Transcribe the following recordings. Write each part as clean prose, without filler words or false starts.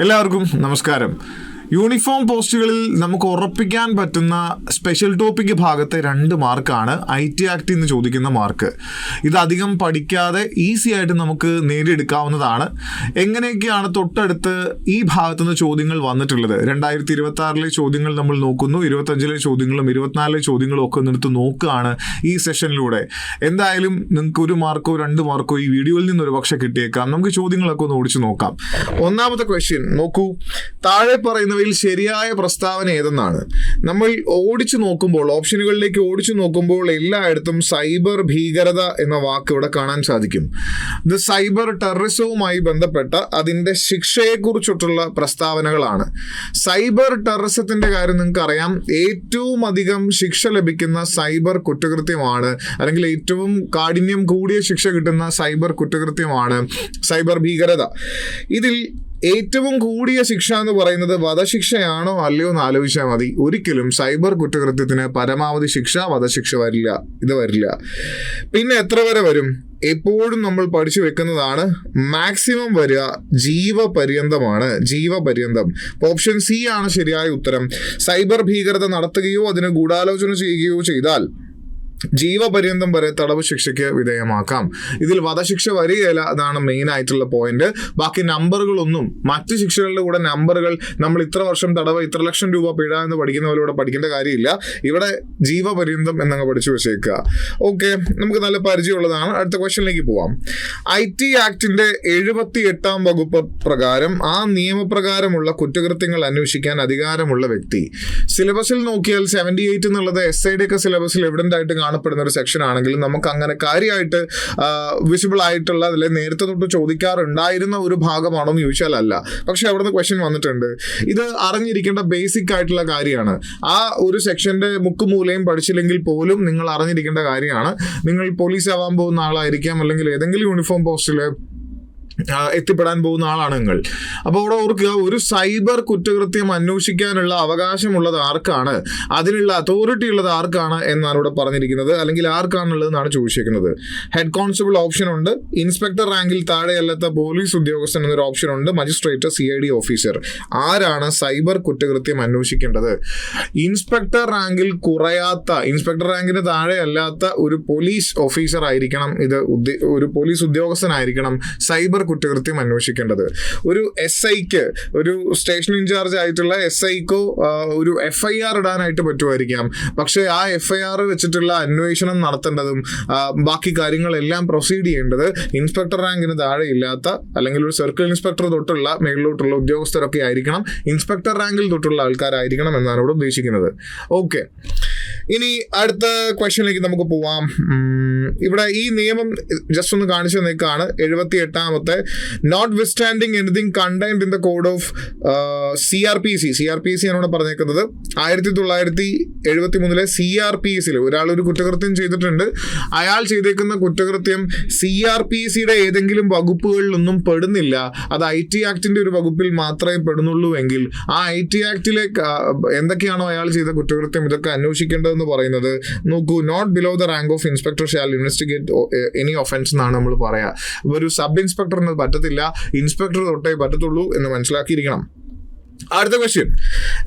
എല്ലാവർക്കും നമസ്കാരം. യൂണിഫോം പോസ്റ്റുകളിൽ നമുക്ക് ഉറപ്പിക്കാൻ പറ്റുന്ന സ്പെഷ്യൽ ടോപ്പിക് ഭാഗത്തെ 2 മാർക്കാണ് IT ആക്ട് എന്ന് ചോദിക്കുന്ന മാർക്ക്. ഇത് അധികം പഠിക്കാതെ ഈസി ആയിട്ട് നമുക്ക് നേടിയെടുക്കാവുന്നതാണ്. എങ്ങനെയൊക്കെയാണ് തൊട്ടടുത്ത് ഈ ഭാഗത്തുനിന്ന് ചോദ്യങ്ങൾ വന്നിട്ടുള്ളത്? 2026 ചോദ്യങ്ങൾ നമ്മൾ നോക്കുന്നു, 25 ചോദ്യങ്ങളും 24 ചോദ്യങ്ങളും ഒക്കെ നിന്നെടുത്ത് നോക്കുകയാണ് ഈ സെഷനിലൂടെ. എന്തായാലും നിങ്ങൾക്ക് 1 മാർക്കോ 2 മാർക്കോ ഈ വീഡിയോയിൽ നിന്ന് ഒരു പക്ഷെ കിട്ടിയേക്കാം. നമുക്ക് ചോദ്യങ്ങളൊക്കെ ഒന്ന് ഓടിച്ചു നോക്കാം. ഒന്നാമത്തെ ക്വസ്റ്റ്യൻ നോക്കൂ. താഴെ പറയുന്നവയിൽ ശരിയായ പ്രസ്താവന ഏതെന്നാണ്? നമ്മൾ ഓടിച്ചു നോക്കുമ്പോൾ, ഓപ്ഷനുകളിലേക്ക് ഓടിച്ചു നോക്കുമ്പോൾ എല്ലായിടത്തും സൈബർ ഭീകരത എന്ന വാക്ക് ഇവിടെ കാണാൻ സാധിക്കും. ഇത് സൈബർ ടെററിസവുമായി ബന്ധപ്പെട്ട അതിൻ്റെ ശിക്ഷയെക്കുറിച്ചിട്ടുള്ള പ്രസ്താവനകളാണ്. സൈബർ ടെററിസത്തിന്റെ കാര്യം നിങ്ങൾക്ക് അറിയാം. ഏറ്റവും അധികം ശിക്ഷ ലഭിക്കുന്ന സൈബർ കുറ്റകൃത്യമാണ്, അല്ലെങ്കിൽ ഏറ്റവും കാഠിന്യം കൂടിയ ശിക്ഷ കിട്ടുന്ന സൈബർ കുറ്റകൃത്യമാണ് സൈബർ ഭീകരത. ഇതിൽ ഏറ്റവും കൂടിയ ശിക്ഷ എന്ന് പറയുന്നത് വധശിക്ഷയാണോ അല്ലയോ എന്ന് ആലോചിച്ചാൽ മതി. ഒരിക്കലും സൈബർ കുറ്റകൃത്യത്തിന് പരമാവധി ശിക്ഷ വധശിക്ഷ വരില്ല. ഇത് വരില്ല. പിന്നെ എത്ര വരെ വരും? എപ്പോഴും നമ്മൾ പഠിച്ചു വെക്കുന്നതാണ്, മാക്സിമം വരിക ജീവപര്യന്തമാണ്. ജീവപര്യന്തം. ഓപ്ഷൻ സി ആണ് ശരിയായ ഉത്തരം. സൈബർ ഭീകരത നടത്തുകയോ അതിന് ഗൂഢാലോചന ചെയ്യുകയോ ചെയ്താൽ ജീവപര്യന്തം വരെ തടവ് ശിക്ഷയ്ക്ക് വിധേയമാക്കാം. ഇതിൽ വധശിക്ഷ വരികയില്ല. അതാണ് മെയിൻ ആയിട്ടുള്ള പോയിന്റ്. ബാക്കി നമ്പറുകളൊന്നും, മറ്റ് ശിക്ഷകളുടെ കൂടെ നമ്പറുകൾ നമ്മൾ ഇത്ര വർഷം തടവ്, ഇത്ര ലക്ഷം രൂപ പിഴ എന്ന് പഠിക്കുന്നവരോട് പഠിക്കേണ്ട കാര്യമില്ല. ഇവിടെ ജീവപര്യന്തം എന്നങ്ങ് പഠിച്ചു വെച്ചേക്കുക. ഓക്കെ, നമുക്ക് നല്ല പരിചയമുള്ളതാണ്. അടുത്ത ക്വസ്റ്റ്യനിലേക്ക് പോവാം. IT ആക്ടിന്റെ 78-ാം വകുപ്പ് പ്രകാരം ആ നിയമപ്രകാരമുള്ള കുറ്റകൃത്യങ്ങൾ അന്വേഷിക്കാൻ അധികാരമുള്ള വ്യക്തി. സിലബസിൽ നോക്കിയാൽ 78 എന്നുള്ളത് SID ഒക്കെ സിലബസിൽ എവിഡന്റ് ആയിട്ട് കാണപ്പെടുന്ന ഒരു സെക്ഷൻ ആണെങ്കിലും നമുക്ക് അങ്ങനെ കാര്യമായിട്ട് വിസിബിൾ ആയിട്ടുള്ള, അതിലെ നേരത്തെ തൊട്ട് ചോദിക്കാറുണ്ടായിരുന്ന ഒരു ഭാഗമാണോ എന്ന് ചോദിച്ചാൽ അല്ല. പക്ഷെ അവിടുന്ന് ക്വസ്റ്റ്യൻ വന്നിട്ടുണ്ട്. ഇത് അറിഞ്ഞിരിക്കേണ്ട ബേസിക് ആയിട്ടുള്ള കാര്യമാണ്. ആ ഒരു സെക്ഷന്റെ മുക്കുമൂലയും പഠിച്ചില്ലെങ്കിൽ പോലും നിങ്ങൾ അറിഞ്ഞിരിക്കേണ്ട കാര്യമാണ്. നിങ്ങൾ പോലീസ് ആവാൻ പോകുന്ന ആളായിരിക്കാം, അല്ലെങ്കിൽ ഏതെങ്കിലും യൂണിഫോം പോസ്റ്റിൽ എത്തിപ്പെടാൻ പോകുന്ന ആളാണ് നിങ്ങൾ. അപ്പോൾ അവിടെ ഓർക്കുക, ഒരു സൈബർ കുറ്റകൃത്യം അന്വേഷിക്കാനുള്ള അവകാശമുള്ളത് ആർക്കാണ്, അതിനുള്ള അതോറിറ്റി ഉള്ളത് ആർക്കാണ് എന്നാണ് ഇവിടെ പറഞ്ഞിരിക്കുന്നത്. അല്ലെങ്കിൽ ആർക്കാണുള്ളതെന്നാണ് ചോദിച്ചിരിക്കുന്നത്. ഹെഡ് കോൺസ്റ്റബിൾ ഓപ്ഷൻ ഉണ്ട്, ഇൻസ്പെക്ടർ റാങ്കിൽ താഴെയല്ലാത്ത പോലീസ് ഉദ്യോഗസ്ഥൻ എന്നൊരു ഓപ്ഷൻ ഉണ്ട്, മജിസ്ട്രേറ്റ്, CID ഓഫീസർ. ആരാണ് സൈബർ കുറ്റകൃത്യം അന്വേഷിക്കേണ്ടത്? ഇൻസ്പെക്ടർ റാങ്കിൽ കുറയാത്ത, ഇൻസ്പെക്ടർ റാങ്കിന് താഴെ അല്ലാത്ത ഒരു പോലീസ് ഓഫീസർ ആയിരിക്കണം. ഇത് ഒരു പോലീസ് ഉദ്യോഗസ്ഥനായിരിക്കണം സൈബർ കുറ്റകൃത്യം അന്വേഷിക്കേണ്ടത്. ഒരു SIക്ക്, ഒരു സ്റ്റേഷൻ ഇൻചാർജ് ആയിട്ടുള്ള SIക്കോ ഒരു FIR ഇടാനായിട്ട് പറ്റുമായിരിക്കാം. പക്ഷേ ആ FIR വെച്ചിട്ടുള്ള അന്വേഷണം നടത്തേണ്ടതും ബാക്കി കാര്യങ്ങളെല്ലാം പ്രൊസീഡ് ചെയ്യേണ്ടത് ഇൻസ്പെക്ടർ റാങ്കിന് താഴെ ഇല്ലാത്ത, അല്ലെങ്കിൽ ഒരു സർക്കിൾ ഇൻസ്പെക്ടർ തൊട്ടുള്ള മേളിലോട്ടുള്ള ഉദ്യോഗസ്ഥരൊക്കെ ആയിരിക്കണം. ഇൻസ്പെക്ടർ റാങ്കിൽ തൊട്ടുള്ള ആൾക്കാരായിരിക്കണം എന്നാണ് ഇവിടെ ഉദ്ദേശിക്കുന്നത്. ഓക്കെ, ഇനി അടുത്ത ക്വസ്റ്റ്യനിലേക്ക് നമുക്ക് പോവാം. ഇവിടെ ഈ നിയമം ജസ്റ്റ് ഒന്ന് കാണിച്ചു തന്നേക്കാണ്. 78-ാമത്തെ, notwithstanding anything contained in the code of CRPC ആണ് ഇവിടെ പറഞ്ഞേക്കുന്നത്. 1973 CRPCയിൽ ഒരാൾ ഒരു കുറ്റകൃത്യം ചെയ്തിട്ടുണ്ട്. അയാൾ ചെയ്തേക്കുന്ന കുറ്റകൃത്യം CRPCയുടെ ഏതെങ്കിലും വകുപ്പുകളിലൊന്നും പെടുന്നില്ല. അത് IT ആക്ടിന്റെ ഒരു വകുപ്പിൽ മാത്രമേ പെടുന്നുള്ളൂ എങ്കിൽ ആ IT ആക്ടിലെ എന്തൊക്കെയാണോ അയാൾ ചെയ്ത കുറ്റകൃത്യം, ഇതൊക്കെ അന്വേഷിക്കേണ്ടതെന്ന് പറയുന്നത്, നോക്കൂ, not below the rank of inspector shall investigate any offence എന്നാണ് നമ്മൾ പറയാ. ഒരു സബ് ഇൻസ്പെക്ടറിന് പറ്റത്തില്ല, ഇൻസ്പെക്ടർ തൊട്ടേ പറ്റത്തുള്ളൂ എന്ന് മനസ്സിലാക്കിയിരിക്കണം. അടുത്ത ക്വസ്റ്റ്യൻ.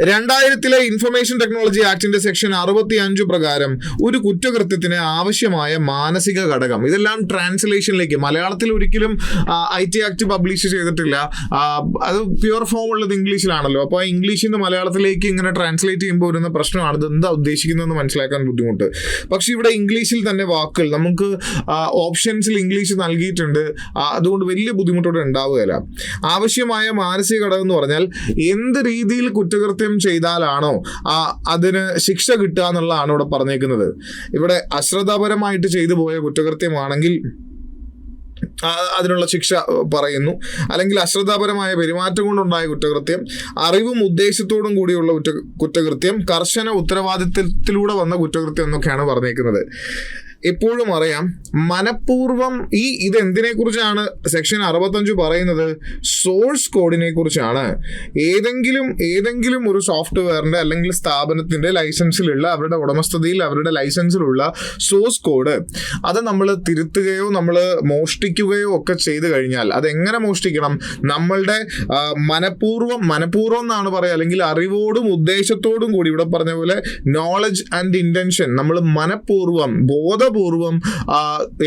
2000 ഇൻഫർമേഷൻ ടെക്നോളജി ആക്ടിന്റെ സെക്ഷൻ 65 പ്രകാരം ഒരു കുറ്റകൃത്യത്തിന് ആവശ്യമായ മാനസിക ഘടകം. ഇതെല്ലാം ട്രാൻസ്ലേഷനിലേക്ക്, മലയാളത്തിൽ ഒരിക്കലും IT ആക്ട് പബ്ലിഷ് ചെയ്തിട്ടില്ല. അത് പ്യുവർ ഫോം ഉള്ളത് ഇംഗ്ലീഷിലാണല്ലോ. അപ്പോൾ ഇംഗ്ലീഷിൽ നിന്ന് മലയാളത്തിലേക്ക് ഇങ്ങനെ ട്രാൻസ്ലേറ്റ് ചെയ്യുമ്പോൾ വരുന്ന പ്രശ്നമാണ് ഇത് എന്താ ഉദ്ദേശിക്കുന്നതെന്ന് മനസ്സിലാക്കാൻ ബുദ്ധിമുട്ട്. പക്ഷെ ഇവിടെ ഇംഗ്ലീഷിൽ തന്നെ വാക്കുകൾ നമുക്ക് ഓപ്ഷൻസിൽ ഇംഗ്ലീഷ് നൽകിയിട്ടുണ്ട്. അതുകൊണ്ട് വലിയ ബുദ്ധിമുട്ടോടെ ഉണ്ടാവുകയില്ല. ആവശ്യമായ മാനസിക ഘടകം എന്ന് പറഞ്ഞാൽ എന്ത് രീതിയിൽ കുറ്റകൃത്യം ചെയ്താലാണോ അതിന് ശിക്ഷ കിട്ടുക എന്നുള്ളതാണ് ഇവിടെ പറഞ്ഞേക്കുന്നത്. ഇവിടെ അശ്രദ്ധാപരമായിട്ട് ചെയ്തു പോയ കുറ്റകൃത്യമാണെങ്കിൽ അതിനുള്ള ശിക്ഷ പറയുന്നു. അല്ലെങ്കിൽ അശ്രദ്ധാപരമായ പെരുമാറ്റം കൊണ്ടുണ്ടായ കുറ്റകൃത്യം, അറിവും ഉദ്ദേശത്തോടും കൂടിയുള്ള കുറ്റകൃത്യം, കർശന ഉത്തരവാദിത്തത്തിലൂടെ വന്ന കുറ്റകൃത്യം എന്നൊക്കെയാണ് പറഞ്ഞേക്കുന്നത്. എപ്പോഴും അറിയാം മനഃപൂർവ്വം ഇത് എന്തിനെ കുറിച്ചാണ് സെക്ഷൻ 65 പറയുന്നത്? സോഴ്സ് കോഡിനെ കുറിച്ചാണ്. ഏതെങ്കിലും ഒരു സോഫ്റ്റ്വെയറിന്റെ അല്ലെങ്കിൽ സ്ഥാപനത്തിന്റെ ലൈസൻസിലുള്ള, അവരുടെ ഉടമസ്ഥതയിൽ അവരുടെ ലൈസൻസിലുള്ള സോഴ്സ് കോഡ് അത് നമ്മൾ തിരുത്തുകയോ നമ്മൾ മോഷ്ടിക്കുകയോ ഒക്കെ ചെയ്തു കഴിഞ്ഞാൽ അതെങ്ങനെ മോഷ്ടിക്കണം? നമ്മളുടെ മനഃപൂർവ്വം എന്നാണ് പറയുക, അല്ലെങ്കിൽ അറിവോടും ഉദ്ദേശത്തോടും കൂടി, ഇവിടെ പറഞ്ഞ പോലെ നോളജ് ആൻഡ് ഇന്റൻഷൻ, നമ്മൾ മനഃപൂർവ്വം ബോധപൂർവം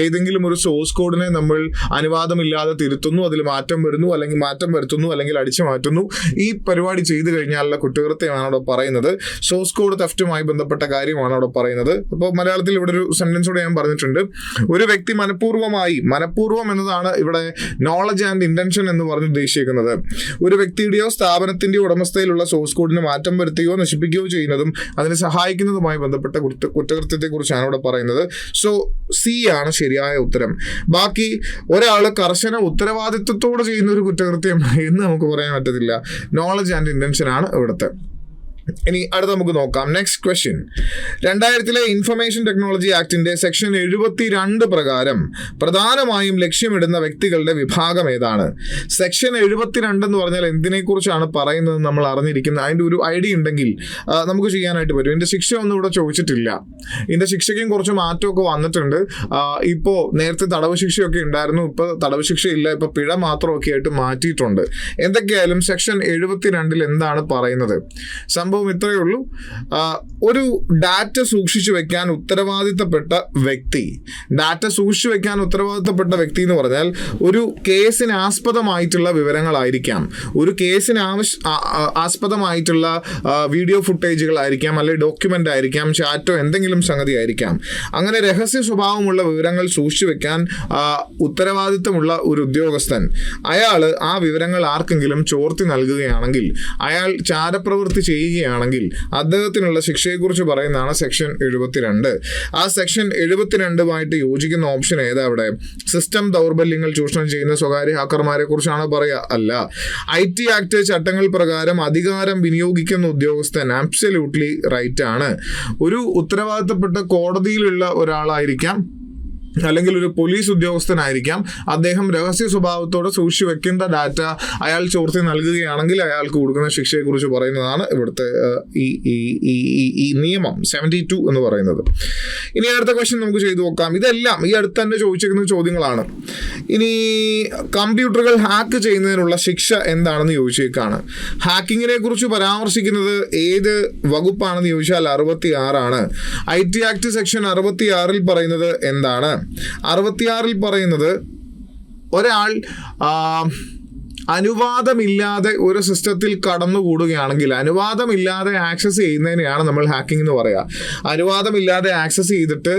ഏതെങ്കിലും ഒരു സോഴ്സ് കോഡിനെ നമ്മൾ അനുവാദമില്ലാതെ തിരുത്തുന്നു, അതിൽ മാറ്റം വരുത്തുന്നു അല്ലെങ്കിൽ അടിച്ചു മാറ്റുന്നു. ഈ പരിപാടി ചെയ്തു കഴിഞ്ഞാലുള്ള കുറ്റകൃത്യമാണ് അവിടെ പറയുന്നത്. സോഴ്സ് കോഡ് തെഫ്റ്റുമായി ബന്ധപ്പെട്ട കാര്യമാണ് അവിടെ പറയുന്നത്. അപ്പോൾ മലയാളത്തിൽ ഇവിടെ ഒരു സെന്റൻസ് കൂടെ ഞാൻ പറഞ്ഞിട്ടുണ്ട്. ഒരു വ്യക്തി മനഃപൂർവ്വം എന്നതാണ് ഇവിടെ നോളജ് ആൻഡ് ഇന്റൻഷൻ എന്ന് പറഞ്ഞ് ഉദ്ദേശിക്കുന്നത്. ഒരു വ്യക്തിയുടെയോ സ്ഥാപനത്തിന്റെയോ ഉടമസ്ഥയിലുള്ള സോഴ്സ് കോഡിന് മാറ്റം വരുത്തുകയോ നശിപ്പിക്കുകയോ ചെയ്യുന്നതും അതിനെ സഹായിക്കുന്നതുമായി ബന്ധപ്പെട്ട കുറ്റകൃത്യത്തെ കുറിച്ചാണ് ഇവിടെ പറയുന്നത്. സോ സി ആണ് ശരിയായ ഉത്തരം. ബാക്കി ഒരാൾ കർശന ഉത്തരവാദിത്വത്തോടെ ചെയ്യുന്ന ഒരു കുറ്റകൃത്യം എന്ന് നമുക്ക് പറയാൻ പറ്റത്തില്ല. നോളജ് ആൻഡ് ഇന്റൻഷൻ ആണ് ഇവിടുത്തെ. ഇനി അടുത്ത നമുക്ക് നോക്കാം. Next question. 2000 ഇൻഫർമേഷൻ ടെക്നോളജി ആക്ടിന്റെ സെക്ഷൻ 72 പ്രകാരം പ്രധാനമായും ലക്ഷ്യമിടുന്ന വ്യക്തികളുടെ വിഭാഗം ഏതാണ്? സെക്ഷൻ 72 എന്ന് പറഞ്ഞാൽ എന്തിനെ കുറിച്ചാണ് പറയുന്നത് നമ്മൾ അറിഞ്ഞിരിക്കുന്നത്. അതിന്റെ ഒരു ഐഡിയ ഉണ്ടെങ്കിൽ നമുക്ക് ചെയ്യാനായിട്ട് പറ്റും. ഇതിന്റെ ശിക്ഷ ഒന്നും ഇവിടെ ചോദിച്ചിട്ടില്ല. ഇതിന്റെ ശിക്ഷയ്ക്കും കുറച്ച് മാറ്റമൊക്കെ വന്നിട്ടുണ്ട്. ഇപ്പോ നേരത്തെ തടവ് ശിക്ഷയൊക്കെ ഉണ്ടായിരുന്നു, ഇപ്പൊ തടവ് ശിക്ഷ ഇല്ല, ഇപ്പൊ പിഴ മാത്രമൊക്കെ ആയിട്ട് മാറ്റിയിട്ടുണ്ട്. എന്തൊക്കെയായാലും സെക്ഷൻ 72 എന്താണ് പറയുന്നത്? സംഭവം ഇത്രയേ ഉള്ളൂ. ഒരു ഡാറ്റ സൂക്ഷിച്ചു വെക്കാൻ ഉത്തരവാദിത്തപ്പെട്ട വ്യക്തി എന്ന് പറഞ്ഞാൽ ഒരു കേസിന് ആസ്പദമായിട്ടുള്ള വിവരങ്ങളായിരിക്കാം, ഒരു കേസിന് ആസ്പദമായിട്ടുള്ള വീഡിയോ ഫുട്ടേജുകളായിരിക്കാം, അല്ലെങ്കിൽ ഡോക്യുമെന്റ് ആയിരിക്കാം, ചാറ്റോ എന്തെങ്കിലും സംഗതി ആയിരിക്കാം. അങ്ങനെ രഹസ്യ സ്വഭാവമുള്ള വിവരങ്ങൾ സൂക്ഷിച്ചു വെക്കാൻ ഉത്തരവാദിത്തമുള്ള ഒരു ഉദ്യോഗസ്ഥൻ അയാൾ ആ വിവരങ്ങൾ ആർക്കെങ്കിലും ചോർത്തി നൽകുകയാണെങ്കിൽ, അയാൾ ചാരപ്രവൃത്തി ചെയ്യുകയാണെങ്കിൽ അദ്ദേഹത്തിനുള്ള ശിക്ഷയെക്കുറിച്ച് പറയുന്നതാണ് സെക്ഷൻ 72. ആ സെക്ഷൻ 72മായിട്ട് യോജിക്കുന്ന ഓപ്ഷൻ ഏതാ അവിടെ? സിസ്റ്റം ദൗർബല്യങ്ങൾ ചൂഷണം ചെയ്യുന്ന സ്വകാര്യ ഹാക്കർമാരെ കുറിച്ചാണ് പറയുക? അല്ല. IT ആക്ട് ചട്ടങ്ങൾ പ്രകാരം അധികാരം വിനിയോഗിക്കുന്ന ഉദ്യോഗസ്ഥൻ ആബ്സല്യൂട്ട്ലി റൈറ്റ് ആണ്. ഒരു ഉത്തരവാദിത്തപ്പെട്ട കോടതിയിലുള്ള ഒരാളായിരിക്കാം, അല്ലെങ്കിൽ ഒരു പോലീസ് ഉദ്യോഗസ്ഥനായിരിക്കാം. അദ്ദേഹം രഹസ്യ സ്വഭാവത്തോടെ സൂക്ഷിച്ചു വെക്കേണ്ട ഡാറ്റ അയാൾ ചോർത്തി നൽകുകയാണെങ്കിൽ അയാൾക്ക് കൊടുക്കുന്ന ശിക്ഷയെക്കുറിച്ച് പറയുന്നതാണ് ഇവിടുത്തെ ഈ നിയമം 72 എന്ന് പറയുന്നത്. ഇനി അടുത്ത ക്വസ്റ്റ്യൻ നമുക്ക് ചെയ്തു നോക്കാം. ഇതെല്ലാം ഈ അടുത്ത് തന്നെ ചോദിച്ചിരിക്കുന്ന ചോദ്യങ്ങളാണ്. ഇനി കമ്പ്യൂട്ടറുകൾ ഹാക്ക് ചെയ്യുന്നതിനുള്ള ശിക്ഷ എന്താണെന്ന് ചോദിച്ചേക്കാണ്. ഹാക്കിങ്ങിനെ കുറിച്ച് പരാമർശിക്കുന്നത് ഏത് വകുപ്പാണെന്ന് ചോദിച്ചാൽ 66 ആണ്. IT ആക്ട് സെക്ഷൻ 66 പറയുന്നത് എന്താണ്? 66 പറയുന്നത് ഒരാൾ അനുവാദമില്ലാതെ ഒരു സിസ്റ്റത്തിൽ കടന്നുകൂടുകയാണെങ്കിൽ, അനുവാദമില്ലാതെ ആക്സസ് ചെയ്യുന്നതിനെയാണ് നമ്മൾ ഹാക്കിംഗ് എന്ന് പറയുക. അനുവാദമില്ലാതെ ആക്സസ് ചെയ്തിട്ട്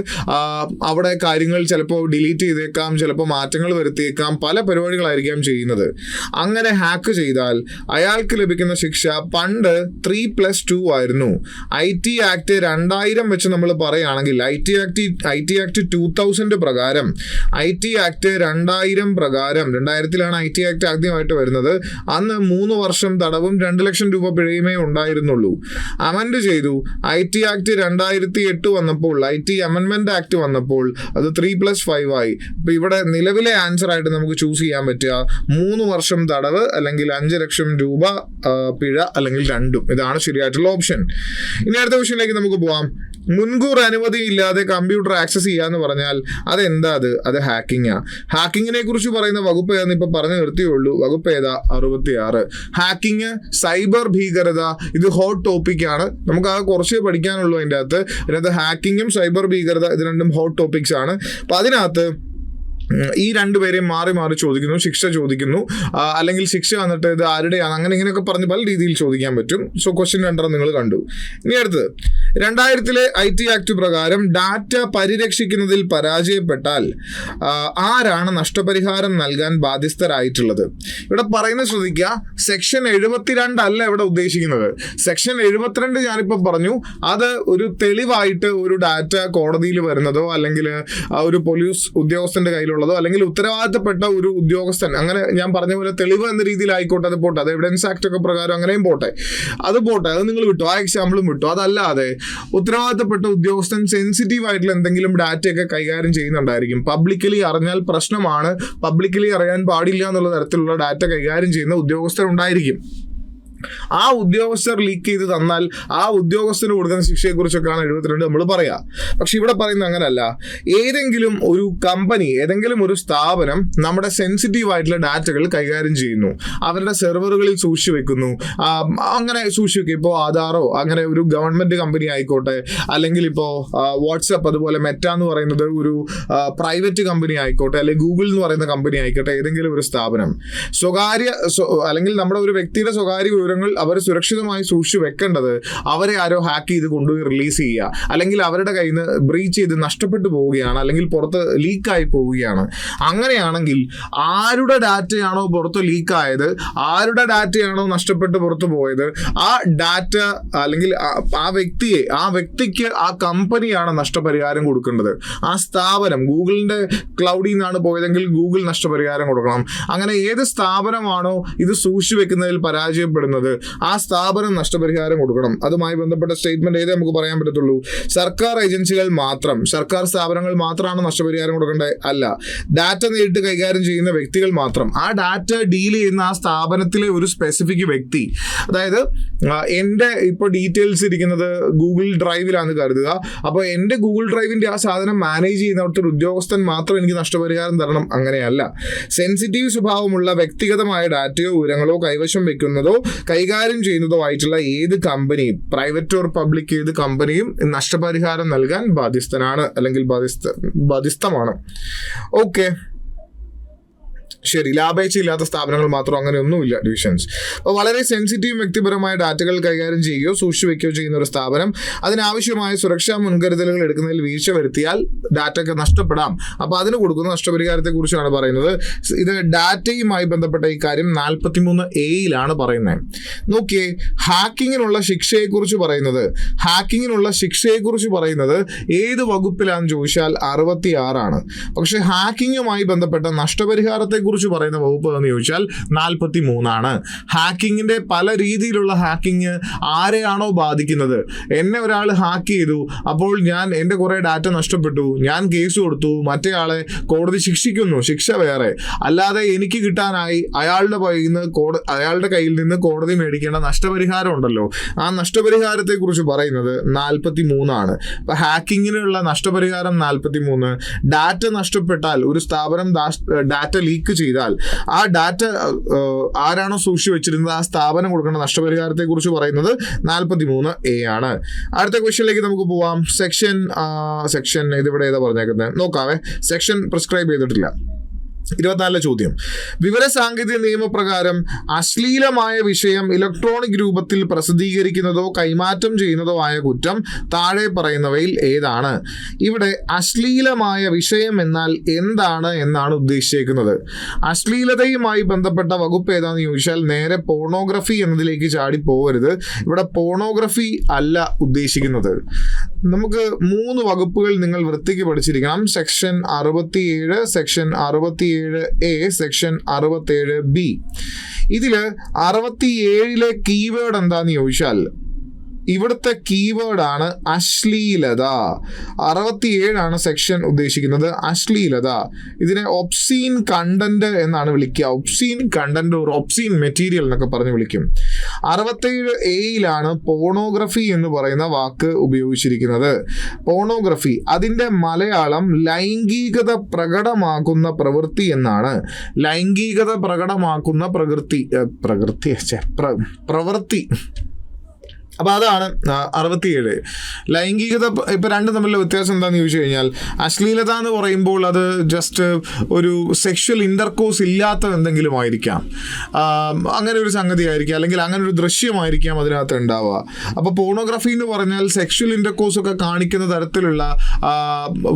അവിടെ കാര്യങ്ങൾ ചിലപ്പോൾ ഡിലീറ്റ് ചെയ്തേക്കാം, ചിലപ്പോൾ മാറ്റങ്ങൾ വരുത്തിയേക്കാം, പല പരിപാടികളായിരിക്കാം ചെയ്യുന്നത്. അങ്ങനെ ഹാക്ക് ചെയ്താൽ അയാൾക്ക് ലഭിക്കുന്ന ശിക്ഷ പണ്ട് 3+2 ആയിരുന്നു. IT ആക്ട് 2000 വെച്ച് നമ്മൾ പറയുകയാണെങ്കിൽ, IT ആക്ട് 2000 പ്രകാരം, IT ആക്ട് 2000 പ്രകാരം, 2000 IT ആക്ട് ആദ്യമായിട്ട് വരുന്നത്. അന്ന് 3 വർഷം തടവും 2 ലക്ഷം രൂപ പിഴയുമേ ഉണ്ടായിരുന്നുള്ളൂ. അമെൻഡ് ചെയ്തു. IT ആക്ട് 2008 വന്നപ്പോൾ, IT അമെൻമെന്റ് ആക്ട് വന്നപ്പോൾ അത് 3+5 ആയി. ഇപ്പൊ ഇവിടെ നിലവിലെ ആൻസർ ആയിട്ട് നമുക്ക് ചൂസ് ചെയ്യാൻ പറ്റുക 3 വർഷം തടവ് അല്ലെങ്കിൽ 5 ലക്ഷം രൂപ പിഴ, അല്ലെങ്കിൽ രണ്ടും. ഇതാണ് ശരിയായിട്ടുള്ള ഓപ്ഷൻ. ഇനി അടുത്ത ക്വസ്റ്റ്യനിലേക്ക് നമുക്ക് പോവാം. മുൻകൂർ അനുമതി ഇല്ലാതെ കമ്പ്യൂട്ടർ ആക്സസ് ചെയ്യാന്ന് പറഞ്ഞാൽ അതെന്താ? അത് ഹാക്കിങ്ങാ. ഹാക്കിങ്ങിനെ കുറിച്ച് പറയുന്ന വകുപ്പ് ഏതാന്ന് ഇപ്പൊ പറഞ്ഞു നിർത്തിയുള്ളൂ. വകുപ്പ് ഏതാ? 66. ഹാക്കിങ്, സൈബർ ഭീകരത, ഇത് ഹോട്ട് ടോപ്പിക് ആണ്. നമുക്ക് ആ കുറച്ചേ പഠിക്കാനുള്ളൂ അതിനകത്ത്. ഹാക്കിങ്ങും സൈബർ ഭീകരത ഇത് രണ്ടും ഹോട്ട് ടോപ്പിക്സ് ആണ്. അപ്പൊ അതിനകത്ത് ഈ രണ്ടുപേരെയും മാറി മാറി ചോദിക്കുന്നു, ശിക്ഷ ചോദിക്കുന്നു, അല്ലെങ്കിൽ ശിക്ഷ വന്നിട്ട് ഇത് ആരുടെയാണ്, അങ്ങനെ ഇങ്ങനെയൊക്കെ പറഞ്ഞ് പല രീതിയിൽ ചോദിക്കാൻ പറ്റും. സോ ക്വസ്റ്റ്യൻ 2 നിങ്ങൾ കണ്ടു. ഇനി അടുത്തത് 2000 IT ആക്ട് പ്രകാരം ഡാറ്റ പരിരക്ഷിക്കുന്നതിൽ പരാജയപ്പെട്ടാൽ ആരാണ് നഷ്ടപരിഹാരം നൽകാൻ ബാധ്യസ്ഥരായിട്ടുള്ളത്? ഇവിടെ പറയുന്നത് ശ്രദ്ധിക്കുക, സെക്ഷൻ 72 അല്ല ഇവിടെ ഉദ്ദേശിക്കുന്നത്. സെക്ഷൻ 72 ഞാനിപ്പോൾ പറഞ്ഞു, അത് ഒരു തെളിവായിട്ട് ഒരു ഡാറ്റ കോടതിയിൽ വരുന്നതോ അല്ലെങ്കിൽ ഒരു പോലീസ് ഉദ്യോഗസ്ഥന്റെ കയ്യിലുള്ള അല്ലെങ്കിൽ ഉത്തരവാദിത്തപ്പെട്ട ഒരു ഉദ്യോഗസ്ഥൻ, അങ്ങനെ ഞാൻ പറഞ്ഞ പോലെ തെളിവ് എന്ന രീതിയിലായിക്കോട്ടെ, അത് പോട്ടെ, അത് എവിഡൻസ് ആക്ട് ഒക്കെ പ്രകാരം അങ്ങനെയും പോട്ടെ, അത് നിങ്ങൾ വിട്ടു, ആ എക്സാമ്പിളും വിട്ടു. അതല്ലാതെ ഉത്തരവാദിത്തപ്പെട്ട ഉദ്യോഗസ്ഥൻ സെൻസിറ്റീവ് ആയിട്ടുള്ള എന്തെങ്കിലും ഡാറ്റയൊക്കെ കൈകാര്യം ചെയ്യുന്നുണ്ടായിരിക്കും. പബ്ലിക്കലി അറിഞ്ഞാൽ പ്രശ്നമാണ്, പബ്ലിക്കലി അറിയാൻ പാടില്ല എന്നുള്ള തരത്തിലുള്ള ഡാറ്റ കൈകാര്യം ചെയ്യുന്ന ഉദ്യോഗസ്ഥരുണ്ടായിരിക്കും. ആ ഉദ്യോഗസ്ഥർ ലീക്ക് ചെയ്ത് തന്നാൽ ആ ഉദ്യോഗസ്ഥന് കൊടുക്കുന്ന ശിക്ഷയെക്കുറിച്ചൊക്കെയാണ് 72 നമ്മൾ പറയാം. പക്ഷെ ഇവിടെ പറയുന്നത് അങ്ങനല്ല. ഏതെങ്കിലും ഒരു കമ്പനി, ഏതെങ്കിലും ഒരു സ്ഥാപനം നമ്മുടെ സെൻസിറ്റീവ് ആയിട്ടുള്ള ഡാറ്റകൾ കൈകാര്യം ചെയ്യുന്നു, അവരുടെ സെർവറുകളിൽ സൂക്ഷിച്ചു വെക്കുന്നു, അങ്ങനെ സൂക്ഷിച്ചു വെക്കും. ഇപ്പോൾ ആധാറോ അങ്ങനെ ഒരു ഗവൺമെന്റ് കമ്പനി ആയിക്കോട്ടെ, അല്ലെങ്കിൽ ഇപ്പോൾ വാട്സപ്പ് അതുപോലെ മെറ്റ എന്ന് പറയുന്നത് ഒരു പ്രൈവറ്റ് കമ്പനി ആയിക്കോട്ടെ, അല്ലെങ്കിൽ ഗൂഗിൾ എന്ന് പറയുന്ന കമ്പനി ആയിക്കോട്ടെ, ഏതെങ്കിലും ഒരു സ്ഥാപനം അല്ലെങ്കിൽ നമ്മുടെ ഒരു വ്യക്തിയുടെ സ്വകാര്യ വിവരങ്ങൾ അവർ സുരക്ഷിതമായി സൂക്ഷിച്ചു വെക്കേണ്ടത് അവരെ ആരോ ഹാക്ക് ചെയ്ത് കൊണ്ടുപോയി റിലീസ് ചെയ്യുക, അല്ലെങ്കിൽ അവരുടെ കയ്യിൽ നിന്ന് ബ്രീച്ച് ചെയ്ത് നഷ്ടപ്പെട്ടു പോവുകയാണ്, അല്ലെങ്കിൽ പുറത്ത് ലീക്കായി പോവുകയാണ്. അങ്ങനെയാണെങ്കിൽ ആരുടെ ഡാറ്റയാണോ പുറത്ത് ലീക്കായത്, ആരുടെ ഡാറ്റയാണോ നഷ്ടപ്പെട്ട് പുറത്തു പോയത്, ആ ഡാറ്റ അല്ലെങ്കിൽ ആ വ്യക്തിക്ക് ആ കമ്പനിയാണ് നഷ്ടപരിഹാരം കൊടുക്കേണ്ടത്. ആ സ്ഥാപനം ഗൂഗിളിന്റെ ക്ലൗഡിൽ നിന്നാണ് പോയതെങ്കിൽ ഗൂഗിൾ നഷ്ടപരിഹാരം കൊടുക്കണം. അങ്ങനെ ഏത് സ്ഥാപനമാണോ ഇത് സൂക്ഷിച്ചു വെക്കുന്നതിൽ പരാജയപ്പെടുന്നത് ആ സ്ഥാപനം നഷ്ടപരിഹാരം കൊടുക്കണം. അതുമായി ബന്ധപ്പെട്ട സ്റ്റേറ്റ്മെന്റ് ഏതേ നമുക്ക് പറയാൻ പറ്റത്തുള്ളൂ. സർക്കാർ ഏജൻസികൾ മാത്രം, സർക്കാർ സ്ഥാപനങ്ങൾ മാത്രമാണ് നഷ്ടപരിഹാരം കൊടുക്കേണ്ടത് അല്ല. ഡാറ്റ നേരിട്ട് കൈകാര്യം ചെയ്യുന്ന വ്യക്തികൾ മാത്രം, ആ ഡാറ്റ ഡീൽ ചെയ്യുന്ന ആ സ്ഥാപനത്തിലെ ഒരു സ്പെസിഫിക് വ്യക്തി, അതായത് എൻ്റെ ഇപ്പോൾ ഡീറ്റെയിൽസ് ഇരിക്കുന്നത് ഗൂഗിൾ ഡ്രൈവിലാണെന്ന് കരുതുക. അപ്പോൾ എൻ്റെ ഗൂഗിൾ ഡ്രൈവിൻ്റെ ആ സാധനം മാനേജ് ചെയ്യുന്ന അവിടുത്തെ ഒരു ഉദ്യോഗസ്ഥൻ മാത്രം എനിക്ക് നഷ്ടപരിഹാരം തരണം, അങ്ങനെയല്ല. സെൻസിറ്റീവ് സ്വഭാവമുള്ള വ്യക്തിഗതമായ ഡാറ്റയോ വിവരങ്ങളോ കൈവശം വെക്കുന്നതോ കൈകാര്യം ചെയ്യുന്നതോ ആയിട്ടുള്ള ഏത് കമ്പനി, പ്രൈവറ്റ് ഓർ പബ്ലിക് ഏത് കമ്പനിയും നഷ്ടപരിഹാരം നൽകാൻ ബാധ്യസ്ഥനാണ് അല്ലെങ്കിൽ ബാധ്യസ്ഥമാണ്. ഓക്കെ, ശരി. ലാഭേച്ഛയില്ലാത്ത സ്ഥാപനങ്ങൾ മാത്രം അങ്ങനെയൊന്നുമില്ല ഡിവിഷൻസ്. അപ്പോൾ വളരെ സെൻസിറ്റീവ് വ്യക്തിപരമായ ഡാറ്റകൾ കൈകാര്യം ചെയ്യുകയോ സൂക്ഷിച്ചു വയ്ക്കുകയോ ചെയ്യുന്ന ഒരു സ്ഥാപനം അതിനാവശ്യമായ സുരക്ഷാ മുൻകരുതലുകൾ എടുക്കുന്നതിൽ വീഴ്ച വരുത്തിയാൽ ഡാറ്റയൊക്കെ നഷ്ടപ്പെടാം. അപ്പോൾ അതിന് കൊടുക്കുന്ന നഷ്ടപരിഹാരത്തെക്കുറിച്ചാണ് പറയുന്നത്. ഇത് ഡാറ്റയുമായി ബന്ധപ്പെട്ട ഈ കാര്യം 43A പറയുന്നത്. നോക്കിയേ, ഹാക്കിങ്ങിനുള്ള ശിക്ഷയെക്കുറിച്ച് പറയുന്നത് ഏത് വകുപ്പിലാണെന്ന് ചോദിച്ചാൽ 66. പക്ഷെ ഹാക്കിങ്ങുമായി ബന്ധപ്പെട്ട നഷ്ടപരിഹാരത്തെ കുറിച്ച് പറയുന്ന വകുപ്പ് എന്ന് ചോദിച്ചാൽ 43. ഹാക്കിങ്ങിന്റെ പല രീതിയിലുള്ള ഹാക്കിങ് ആരെയാണോ ബാധിക്കുന്നത്, എന്നെ ഒരാൾ ഹാക്ക് ചെയ്തു, അപ്പോൾ എൻ്റെ കുറെ ഡാറ്റ നഷ്ടപ്പെട്ടു, ഞാൻ കേസ് കൊടുത്തു, മറ്റേയാളെ കോടതി ശിക്ഷിക്കുന്നു, ശിക്ഷ വേറെ. അല്ലാതെ എനിക്ക് കിട്ടാനായി അയാളുടെ കയ്യിൽ നിന്ന് കോടതി മേടിക്കേണ്ട നഷ്ടപരിഹാരം ഉണ്ടല്ലോ, ആ നഷ്ടപരിഹാരത്തെ കുറിച്ച് പറയുന്നത് 43. അപ്പൊ ഹാക്കിങ്ങിനുള്ള നഷ്ടപരിഹാരം 43. ഡാറ്റ നഷ്ടപ്പെട്ടാൽ, ഒരു സ്ഥാപനം ഡാറ്റ ലീക്ക് ചെയ്താൽ ആ ഡാറ്റ ആരാണോ സൂക്ഷിച്ചു വെച്ചിരുന്നത് ആ സ്ഥാപനം കൊടുക്കേണ്ട നഷ്ടപരിഹാരത്തെ കുറിച്ച് പറയുന്നത് 43A ആണ്. അടുത്ത ക്വസ്റ്റ്യനിലേക്ക് നമുക്ക് പോവാം. സെക്ഷൻ ഇതിവിടെ ഏതാ പറഞ്ഞേക്കുന്നത് നോക്കാവേ. സെക്ഷൻ പ്രിസ്ക്രൈബ് ചെയ്തിട്ടില്ല. 24 ചോദ്യം. വിവര സാങ്കേതിക നിയമപ്രകാരം അശ്ലീലമായ വിഷയം ഇലക്ട്രോണിക് രൂപത്തിൽ പ്രസിദ്ധീകരിക്കുന്നതോ കൈമാറ്റം ചെയ്യുന്നതോ ആയ കുറ്റം താഴെ പറയുന്നവയിൽ ഏതാണ്? ഇവിടെ അശ്ലീലമായ വിഷയം എന്നാൽ എന്താണ് എന്നാണ് ഉദ്ദേശിച്ചേക്കുന്നത്. അശ്ലീലതയുമായി ബന്ധപ്പെട്ട വകുപ്പ് ഏതാണെന്ന് ചോദിച്ചാൽ നേരെ പോർണോഗ്രഫി എന്നതിലേക്ക് ചാടി പോകരുത്. ഇവിടെ പോർണോഗ്രഫി അല്ല ഉദ്ദേശിക്കുന്നത്. നമുക്ക് 3 വകുപ്പുകൾ നിങ്ങൾ വൃത്തിക്ക് പഠിച്ചിരിക്കണം. Section 67, section 67A, section 67B. ഇതില് 67 കീവേഡ് എന്താന്ന് ചോദിച്ചാൽ ഇവിടുത്തെ കീവേഡാണ് അശ്ലീലത. 67 സെക്ഷൻ ഉദ്ദേശിക്കുന്നത് അശ്ലീലത. ഇതിനെ ഒബ്സീൻ കണ്ടന്റ് എന്നാണ് വിളിക്കുക. ഒബ്സീൻ കണ്ടന്റ് ഒരു ഒബ്സീൻ മെറ്റീരിയൽ എന്നൊക്കെ പറഞ്ഞ് വിളിക്കും. 67A പോണോഗ്രഫി എന്ന് പറയുന്ന വാക്ക് ഉപയോഗിച്ചിരിക്കുന്നത്. പോണോഗ്രഫി അതിൻ്റെ മലയാളം ലൈംഗികത പ്രകടമാക്കുന്ന പ്രവൃത്തി എന്നാണ്. ലൈംഗികത പ്രകടമാക്കുന്ന പ്രവൃത്തി. അപ്പോൾ അതാണ് 67. ലൈംഗികത ഇപ്പം രണ്ടും തമ്മിലുള്ള വ്യത്യാസം എന്താണെന്ന് ചോദിച്ചു കഴിഞ്ഞാൽ, അശ്ലീലത എന്ന് പറയുമ്പോൾ അത് ജസ്റ്റ് ഒരു സെക്ഷൽ ഇൻ്റർകോഴ്സ് ഇല്ലാത്ത എന്തെങ്കിലും ആയിരിക്കാം, അങ്ങനെ ഒരു സംഗതി ആയിരിക്കാം, അല്ലെങ്കിൽ അങ്ങനെ ഒരു ദൃശ്യമായിരിക്കാം അതിനകത്ത് ഉണ്ടാവുക. അപ്പോൾ പോണോഗ്രഫി എന്ന് പറഞ്ഞാൽ സെക്ഷൽ ഇൻ്റർകോഴ്സ് ഒക്കെ കാണിക്കുന്ന തരത്തിലുള്ള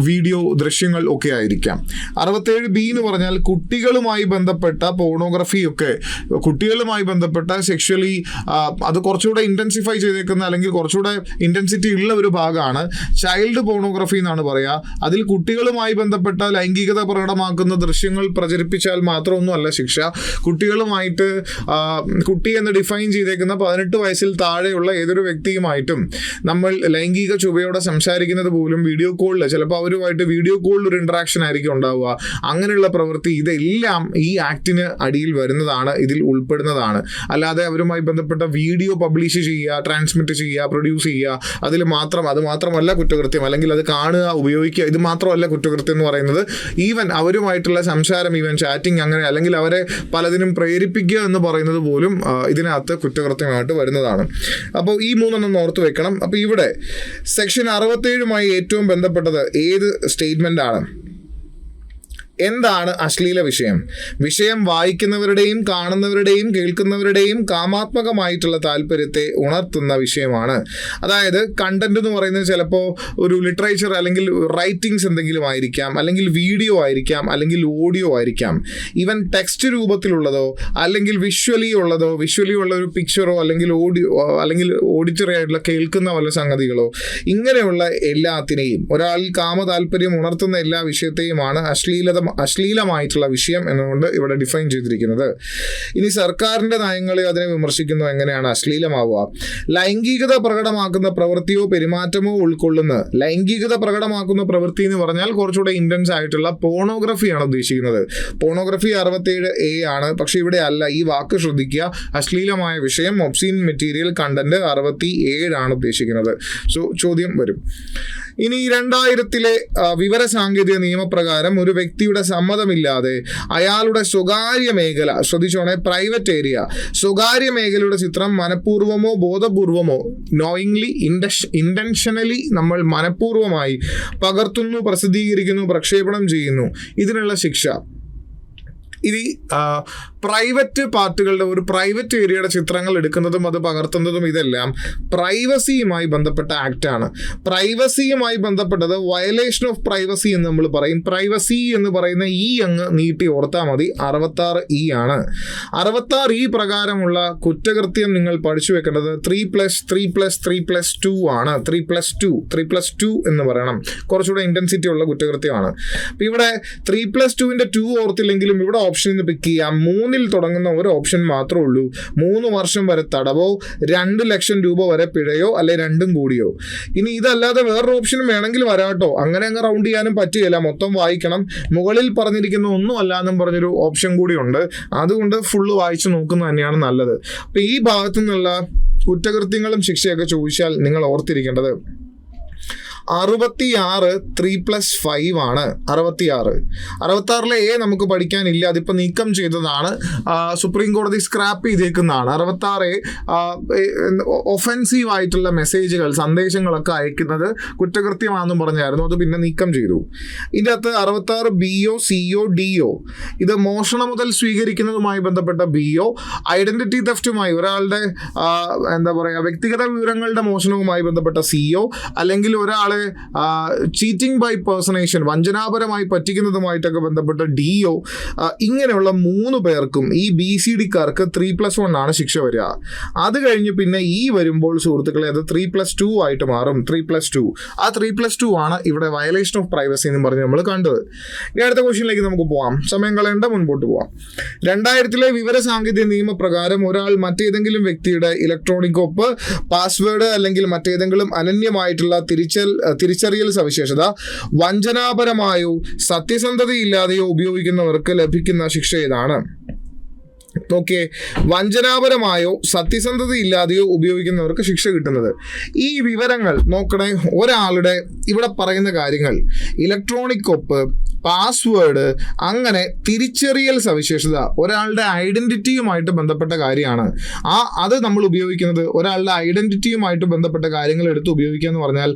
വീഡിയോ ദൃശ്യങ്ങൾ ഒക്കെ ആയിരിക്കാം. 67B എന്ന് പറഞ്ഞാൽ കുട്ടികളുമായി ബന്ധപ്പെട്ട പോണോഗ്രഫിയൊക്കെ, കുട്ടികളുമായി ബന്ധപ്പെട്ട സെക്ഷലി അത് കുറച്ചുകൂടെ ഇൻറ്റൻസിഫൈ ചെയ്ത് ചെയ്തേക്കുന്ന അല്ലെങ്കിൽ കുറച്ചുകൂടെ ഇൻറ്റൻസിറ്റി ഉള്ള ഒരു ഭാഗമാണ് ചൈൽഡ് പോണോഗ്രഫി എന്നാണ് പറയുക. അതിൽ കുട്ടികളുമായി ബന്ധപ്പെട്ട ലൈംഗികത പ്രകടമാക്കുന്ന ദൃശ്യങ്ങൾ പ്രചരിപ്പിച്ചാൽ മാത്രമൊന്നുമല്ല ശിക്ഷ. കുട്ടികളുമായിട്ട് കുട്ടി എന്ന് ഡിഫൈൻ ചെയ്തേക്കുന്ന 18 വയസ്സിൽ താഴെയുള്ള ഏതൊരു വ്യക്തിയുമായിട്ടും നമ്മൾ ലൈംഗിക ചുവയോടെ സംസാരിക്കുന്നത് പോലും വീഡിയോ കോളിൽ, ചിലപ്പോൾ അവരുമായിട്ട് വീഡിയോ കോളിൽ ഒരു ഇൻട്രാക്ഷൻ ആയിരിക്കും ഉണ്ടാവുക. അങ്ങനെയുള്ള പ്രവൃത്തി ഇതെല്ലാം ഈ ആക്ടിന് അടിയിൽ വരുന്നതാണ്, ഇതിൽ ഉൾപ്പെടുന്നതാണ്. അല്ലാതെ അവരുമായി ബന്ധപ്പെട്ട വീഡിയോ പബ്ലിഷ് ചെയ്യുക, ട്രാൻസ്മിറ്റ് ചെയ്യുക, പ്രൊഡ്യൂസ് ചെയ്യുക, അത് മാത്രമല്ല കുറ്റകൃത്യം, അല്ലെങ്കിൽ അത് കാണുക, ഉപയോഗിക്കുക, ഇത് മാത്രമല്ല കുറ്റകൃത്യം എന്ന് പറയുന്നത്. ഈവൻ അവരുമായിട്ടുള്ള സംസാരം, ഈവൻ ചാറ്റിംഗ്, അങ്ങനെ അല്ലെങ്കിൽ അവരെ പലതിനും പ്രേരിപ്പിക്കുക എന്ന് പറയുന്നത് പോലും ഇതിനകത്ത് കുറ്റകൃത്യമായിട്ട് വരുന്നതാണ്. അപ്പോൾ ഈ 3 ഓർത്ത് വെക്കണം. അപ്പോൾ ഇവിടെ സെക്ഷൻ 67 ഏറ്റവും ബന്ധപ്പെട്ടത് ഏത് സ്റ്റേറ്റ്മെൻ്റ് ആണ്? എന്താണ് അശ്ലീല വിഷയം? വിഷയം വായിക്കുന്നവരുടെയും കാണുന്നവരുടെയും കേൾക്കുന്നവരുടെയും കാമാത്മകമായിട്ടുള്ള താല്പര്യത്തെ ഉണർത്തുന്ന വിഷയമാണ്. അതായത് കണ്ടന്റ് എന്ന് പറയുന്നത് ചിലപ്പോൾ ഒരു ലിറ്ററേച്ചർ അല്ലെങ്കിൽ റൈറ്റിംഗ്സ് എന്തെങ്കിലും ആയിരിക്കാം, അല്ലെങ്കിൽ വീഡിയോ ആയിരിക്കാം, അല്ലെങ്കിൽ ഓഡിയോ ആയിരിക്കാം. ഈവൻ ടെക്സ്റ്റ് രൂപത്തിലുള്ളതോ അല്ലെങ്കിൽ വിഷ്വലി ഉള്ള ഒരു പിക്ചറോ അല്ലെങ്കിൽ ഓഡിയോ അല്ലെങ്കിൽ ഓഡിറ്ററി ആയിട്ടുള്ള കേൾക്കുന്ന വല്ല സംഗതികളോ, ഇങ്ങനെയുള്ള എല്ലാത്തിനെയും, ഒരാളിൽ കാമ താല്പര്യം ഉണർത്തുന്ന എല്ലാ വിഷയത്തെയുമാണ് അശ്ലീലമായിട്ടുള്ള വിഷയം എന്നുകൊണ്ട് ഇവിടെ ഡിഫൈൻ ചെയ്തിരിക്കുന്നത്. ഇനി സർക്കാരിന്റെ നയങ്ങളെ അതിനെ വിമർശിക്കുന്നു. എങ്ങനെയാണ് അശ്ലീലമാവുക? ലൈംഗികത പ്രകടമാക്കുന്ന പ്രവൃത്തിയോ പെരുമാറ്റമോ ഉൾക്കൊള്ളുന്ന, ലൈംഗികത പ്രകടമാക്കുന്ന പ്രവൃത്തി എന്ന് പറഞ്ഞാൽ കുറച്ചുകൂടെ ഇന്റൻസ് ആയിട്ടുള്ള പോണോഗ്രഫിയാണ് ഉദ്ദേശിക്കുന്നത്. പോണോഗ്രഫി 67A ആണ്, പക്ഷെ ഇവിടെ അല്ല. ഈ വാക്ക് ശ്രദ്ധിക്കുക. അശ്ലീലമായ വിഷയം, ഒബ്സീൻ മെറ്റീരിയൽ കണ്ടന്റ് 67 ആണ് ഉദ്ദേശിക്കുന്നത്. സോ ചോദ്യം വരും. ഇനി 2000 വിവരസാങ്കേതിക നിയമപ്രകാരം ഒരു വ്യക്തിയുടെ സമ്മതമില്ലാതെ അയാളുടെ സ്വകാര്യ മേഖല, ശ്രദ്ധിച്ചോണേ, പ്രൈവറ്റ് ഏരിയ, സ്വകാര്യ മേഖലയുടെ ചിത്രം മനഃപൂർവ്വമോ ബോധപൂർവമോ, നോയിങ്ലി, ഇന്റൻഷനലി നമ്മൾ മനഃപൂർവ്വമായി പകർത്തുന്നു, പ്രസിദ്ധീകരിക്കുന്നു, പ്രക്ഷേപണം ചെയ്യുന്നു, ഇതിനുള്ള ശിക്ഷ. ഇനി പ്രൈവറ്റ് പാർട്ടുകളുടെ, ഒരു പ്രൈവറ്റ് ഏരിയയുടെ ചിത്രങ്ങൾ എടുക്കുന്നതും അത് പകർത്തുന്നതും ഇതെല്ലാം പ്രൈവസിയുമായി ബന്ധപ്പെട്ട ആക്റ്റാണ്. പ്രൈവസിയുമായി ബന്ധപ്പെട്ടത് വയലേഷൻ ഓഫ് പ്രൈവസി എന്ന് നമ്മൾ പറയും. പ്രൈവസി എന്ന് പറയുന്ന ഈ അങ്ങ് നീട്ടി ഓർത്താൽ മതി. 66E ആണ്. 66E പ്രകാരമുള്ള കുറ്റകൃത്യം നിങ്ങൾ പഠിച്ചു വെക്കേണ്ടത് 3+3+3+2 ആണ്. 3+2 എന്ന് പറയണം. കുറച്ചുകൂടെ ഇന്റൻസിറ്റി ഉള്ള കുറ്റകൃത്യമാണ്. അപ്പം ഇവിടെ 3+2ന്റെ 2 ഓർത്തില്ലെങ്കിലും ഇവിടെ ഓപ്ഷനിൽ നിന്ന് പിക്ക് ചെയ്യാം. 3ൽ തുടങ്ങുന്ന ഒരു ഓപ്ഷൻ മാത്രമേ ഉള്ളൂ. 3 വർഷം വരെ തടവോ 2 ലക്ഷം രൂപ വരെ പിഴയോ അല്ലെ രണ്ടും കൂടിയോ. ഇനി ഇതല്ലാതെ വേറൊരു ഓപ്ഷനും വേണമെങ്കിൽ വരാട്ടോ. അങ്ങനെ അങ്ങ് റൗണ്ട് ചെയ്യാനും പറ്റുകയില്ല, മൊത്തം വായിക്കണം. മുകളിൽ പറഞ്ഞിരിക്കുന്ന ഒന്നും അല്ല എന്നും പറഞ്ഞൊരു ഓപ്ഷൻ കൂടി ഉണ്ട്. അതുകൊണ്ട് ഫുള്ള് വായിച്ച് നോക്കുന്നത് തന്നെയാണ് നല്ലത്. അപ്പം ഈ ഭാഗത്തു നിന്നുള്ള കുറ്റകൃത്യങ്ങളും ശിക്ഷയൊക്കെ ചോദിച്ചാൽ നിങ്ങൾ ഓർത്തിരിക്കേണ്ടത് 66 3+5 ആണ്. 66 A നമുക്ക് പഠിക്കാനില്ല, അതിപ്പോൾ നീക്കം ചെയ്തതാണ്. സുപ്രീം കോടതി സ്ക്രാപ്പ് ചെയ്തേക്കുന്നതാണ്. 66 ഒഫെൻസീവ് ആയിട്ടുള്ള മെസ്സേജുകൾ, സന്ദേശങ്ങളൊക്കെ അയക്കുന്നത് കുറ്റകൃത്യമാണെന്നും പറഞ്ഞായിരുന്നു, അത് പിന്നെ നീക്കം ചെയ്തു. ഇതിൻ്റെ അകത്ത് 66 BO CO DO, ഇത് മോഷണം മുതൽ സ്വീകരിക്കുന്നതുമായി ബന്ധപ്പെട്ട BO, ഐഡന്റിറ്റി തെഫ്റ്റുമായി, ഒരാളുടെ വ്യക്തിഗത വിവരങ്ങളുടെ മോഷണവുമായി ബന്ധപ്പെട്ട CO, അല്ലെങ്കിൽ ഒരാളെ ചീറ്റിംഗ് ബൈ പേഴ്സണേഷൻ, വഞ്ചനാപരമായി പറ്റിക്കുന്നതുമായിട്ടൊക്കെ ബന്ധപ്പെട്ട DO. ഇങ്ങനെയുള്ള 3 പേർക്കും, ഈ BCDക്കാർക്ക് 3+1 ആണ് ശിക്ഷ വരിക. അത് കഴിഞ്ഞ് പിന്നെ വരുമ്പോൾ സുഹൃത്തുക്കളെ അത് 3+2 ആയിട്ട് മാറും. 3+2, ആ 3+2 ആണ് ഇവിടെ വയലേഷൻ ഓഫ് പ്രൈവസി എന്ന് പറഞ്ഞ് നമ്മൾ കണ്ടത്. ഇനി അടുത്ത ക്വസ്റ്റ്യനിലേക്ക് നമുക്ക് പോവാം, സമയം കളയേണ്ട, മുൻപോട്ട് പോവാം. 2000 വിവരസാങ്കേതിക നിയമപ്രകാരം ഒരാൾ മറ്റേതെങ്കിലും വ്യക്തിയുടെ ഇലക്ട്രോണിക് ഒപ്പ്, പാസ്വേഡ് അല്ലെങ്കിൽ മറ്റേതെങ്കിലും അനന്യമായിട്ടുള്ള തിരിച്ചറിയൽ സവിശേഷത വഞ്ചനാപരമായോ സത്യസന്ധതയില്ലാതെയോ ഉപയോഗിക്കുന്നവർക്ക് ലഭിക്കുന്ന ശിക്ഷ ഏതാണ്? ഓക്കെ, വഞ്ചനാപരമായോ സത്യസന്ധതയില്ലാതെയോ ഉപയോഗിക്കുന്നവർക്ക് ശിക്ഷ കിട്ടുന്നത്. ഈ വിവരങ്ങൾ നോക്കണേ. ഒരാളുടെ ഇവിടെ പറയുന്ന കാര്യങ്ങൾ, ഇലക്ട്രോണിക് ഒപ്പ്, പാസ്വേഡ്, അങ്ങനെ തിരിച്ചറിയൽ സവിശേഷത, ഒരാളുടെ ഐഡന്റിറ്റിയുമായിട്ട് ബന്ധപ്പെട്ട കാര്യമാണ്. അത് നമ്മൾ ഉപയോഗിക്കുന്നത്, ഒരാളുടെ ഐഡന്റിറ്റിയുമായിട്ട് ബന്ധപ്പെട്ട കാര്യങ്ങൾ എടുത്ത് ഉപയോഗിക്കുക എന്ന് പറഞ്ഞാൽ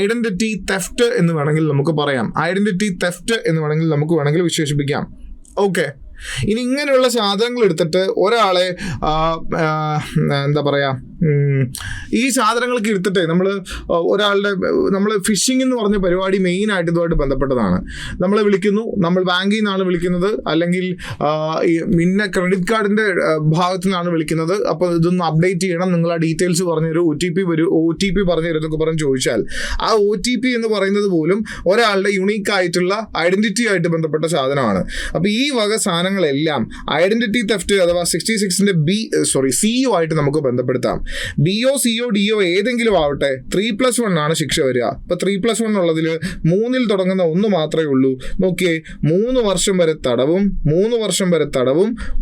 ഐഡന്റിറ്റി തെഫ്റ്റ് എന്ന് വേണമെങ്കിൽ നമുക്ക് പറയാം. ഐഡന്റിറ്റി തെഫ്റ്റ് എന്ന് വേണമെങ്കിൽ വിശേഷിപ്പിക്കാം. ഓക്കെ, ഇനി ഇങ്ങനെയുള്ള സാധനങ്ങൾ എടുത്തിട്ട് ഒരാളെ ഈ സാധനങ്ങളൊക്കെ എടുത്തിട്ട് നമ്മൾ ഫിഷിംഗ് എന്ന് പറഞ്ഞ പരിപാടി മെയിനായിട്ട് ഇതുമായിട്ട് ബന്ധപ്പെട്ടതാണ്. നമ്മളെ വിളിക്കുന്നു, നമ്മൾ ബാങ്കിൽ നിന്നാണ് വിളിക്കുന്നത്, അല്ലെങ്കിൽ പിന്നെ ക്രെഡിറ്റ് കാർഡിൻ്റെ ഭാഗത്തു നിന്നാണ് വിളിക്കുന്നത്. അപ്പോൾ ഇതൊന്ന് അപ്ഡേറ്റ് ചെയ്യണം, നിങ്ങൾ ആ ഡീറ്റെയിൽസ് പറഞ്ഞുതരും, OTP പറഞ്ഞുതരും എന്നൊക്കെ പറഞ്ഞ് ചോദിച്ചാൽ ആ OTP എന്ന് പറയുന്നത് പോലും ഒരാളുടെ യുണീക്ക് ആയിട്ടുള്ള ഐഡന്റിറ്റി ആയിട്ട് ബന്ധപ്പെട്ട സാധനമാണ്. അപ്പോൾ ഈ വക സാധനങ്ങളെല്ലാം ഐഡന്റിറ്റി തെഫ്റ്റ് അഥവാ 66ന്റെ CO ആയിട്ട് നമുക്ക് ബന്ധപ്പെടുത്താം. BO CO DO ഏതെങ്കിലും ആവട്ടെ 3+1 ആണ് ശിക്ഷ വരിക. ഇപ്പൊ 3+1 ഉള്ളതിൽ 3ൽ തുടങ്ങുന്ന 1 മാത്രമേ ഉള്ളൂ. നോക്കിയേ, 3 വർഷം വരെ തടവും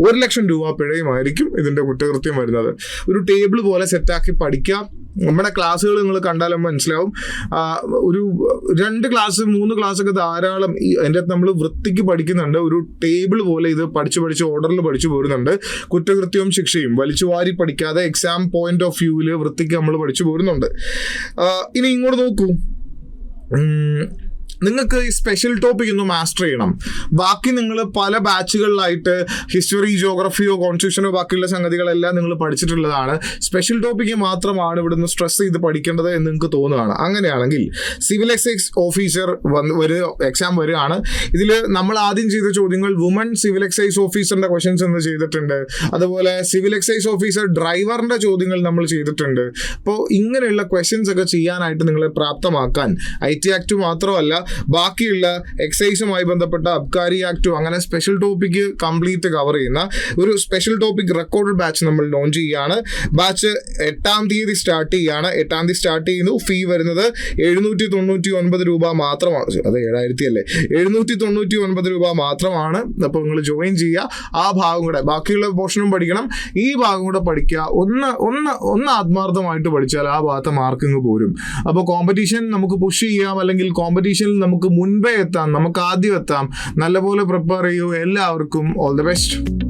1 ലക്ഷം രൂപ പിഴയുമായിരിക്കും ഇതിന്റെ കുറ്റകൃത്യം വരുന്നത്. ഒരു ടേബിൾ പോലെ സെറ്റാക്കി പഠിക്കാം. നമ്മുടെ ക്ലാസ്സുകൾ നിങ്ങൾ കണ്ടാലും മനസ്സിലാവും. ഒരു 2 ക്ലാസ് 3 ക്ലാസ് ഒക്കെ ധാരാളം അതിൻ്റെ അകത്ത് നമ്മൾ വൃത്തിക്ക് പഠിക്കുന്നുണ്ട്. ഒരു ടേബിൾ പോലെ ഇത് പഠിച്ച് ഓർഡറിൽ പഠിച്ചു പോരുന്നുണ്ട്. കുറ്റകൃത്യവും ശിക്ഷയും വലിച്ചുവാരി പഠിക്കാതെ എക്സാം പോയിന്റ് ഓഫ് വ്യൂവിൽ വൃത്തിക്ക് നമ്മൾ പഠിച്ചു പോരുന്നുണ്ട്. ഇനി ഇങ്ങോട്ട് നോക്കൂ, നിങ്ങൾക്ക് ഈ സ്പെഷ്യൽ ടോപ്പിക് ഒന്ന് മാസ്റ്റർ ചെയ്യണം. ബാക്കി നിങ്ങൾ പല ബാച്ചുകളിലായിട്ട് ഹിസ്റ്ററി, ജിയോഗ്രഫിയോ, കോൺസ്റ്റിറ്റ്യൂഷനോ ബാക്കിയുള്ള സംഗതികളെല്ലാം നിങ്ങൾ പഠിച്ചിട്ടുള്ളതാണ്. സ്പെഷ്യൽ ടോപ്പിക്ക് മാത്രമാണ് ഇവിടുന്ന് സ്ട്രെസ് ചെയ്ത് പഠിക്കേണ്ടത് എന്ന് നിങ്ങൾക്ക് തോന്നുകയാണ്. അങ്ങനെയാണെങ്കിൽ സിവിൽ എക്സൈസ് ഓഫീസർ എക്സാം വരികയാണ്. ഇതിൽ നമ്മൾ ആദ്യം ചെയ്ത ചോദ്യങ്ങൾ വുമൺ സിവിൽ എക്സൈസ് ഓഫീസറിന്റെ ക്വസ്റ്റ്യൻസ് എന്ന് ചെയ്തിട്ടുണ്ട്. അതുപോലെ സിവിൽ എക്സൈസ് ഓഫീസർ ഡ്രൈവറിന്റെ ചോദ്യങ്ങൾ നമ്മൾ ചെയ്തിട്ടുണ്ട്. അപ്പോൾ ഇങ്ങനെയുള്ള ക്വസ്റ്റ്യൻസ് ഒക്കെ ചെയ്യാനായിട്ട് നിങ്ങളെ പ്രാപ്തമാക്കാൻ IT ആക്ട് മാത്രമല്ല ബാക്കിയുള്ള എക്സൈസുമായി ബന്ധപ്പെട്ട അബ്കാരി ആക്ടും അങ്ങനെ സ്പെഷ്യൽ ടോപ്പിക്ക് കംപ്ലീറ്റ് കവർ ചെയ്യുന്ന ഒരു സ്പെഷ്യൽ ടോപ്പിക് റെക്കോർഡ് ബാച്ച് നമ്മൾ ലോഞ്ച് ചെയ്യുകയാണ്. ബാച്ച് 8-ാം തീയതി സ്റ്റാർട്ട് ചെയ്യുകയാണ്. 8-ാം തീയതി സ്റ്റാർട്ട് ചെയ്യുന്നു. ഫീ വരുന്നത് 799 രൂപ മാത്രമാണ്. അത് 7000 അല്ലേ, 799 രൂപ മാത്രമാണ്. അപ്പോൾ നിങ്ങൾ ജോയിൻ ചെയ്യുക. ആ ഭാഗം കൂടെ, ബാക്കിയുള്ള പോർഷനും പഠിക്കണം, ഈ ഭാഗം കൂടെ പഠിക്കുക. ഒന്ന് ആത്മാർത്ഥമായിട്ട് പഠിച്ചാൽ ആ ഭാഗത്തെ മാർക്കിങ് പോരും. അപ്പോൾ കോമ്പറ്റീഷൻ നമുക്ക് പുഷ് ചെയ്യാം, അല്ലെങ്കിൽ കോമ്പറ്റീഷനിൽ നമുക്ക് മുൻപേ എത്താം, നമുക്ക് ആദ്യം എത്താം. നല്ലപോലെ പ്രിപ്പയർ ചെയ്യൂ. എല്ലാവർക്കും ഓൾ ദി ബെസ്റ്റ്.